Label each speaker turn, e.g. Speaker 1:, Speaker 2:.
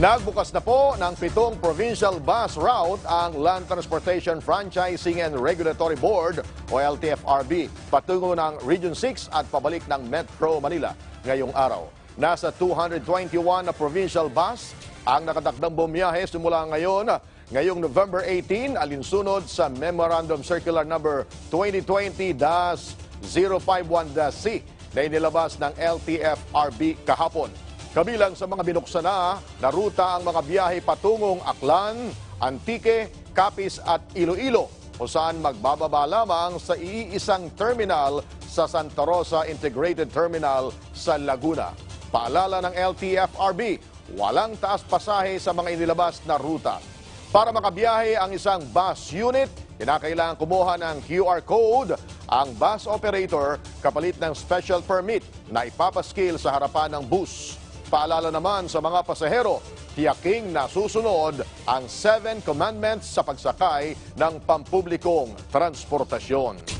Speaker 1: Nagbukas na po ng 7 provincial bus route ang Land Transportation Franchising and Regulatory Board o LTFRB patungo ng Region 6 at pabalik ng Metro Manila ngayong araw. Nasa 221 na provincial bus ang nakatakdang bumiyahe simula ngayong November 18 alinsunod sa Memorandum Circular Number 2020-051-C na inilabas ng LTFRB kahapon. Kabilang sa mga binuksan na ruta ang mga biyahe patungong Aklan, Antique, Capiz at Iloilo kung saan magbababa lamang sa iisang terminal sa Santa Rosa Integrated Terminal sa Laguna. Paalala ng LTFRB, walang taas pasahe sa mga inilabas na ruta. Para makabiyahe ang isang bus unit, kinakailangan kumuha ng QR code ang bus operator kapalit ng special permit na ipapaskil sa harapan ng bus. Paalala naman sa mga pasahero, tiyaking nasusunod ang 7 commandments sa pagsakay ng pampublikong transportasyon.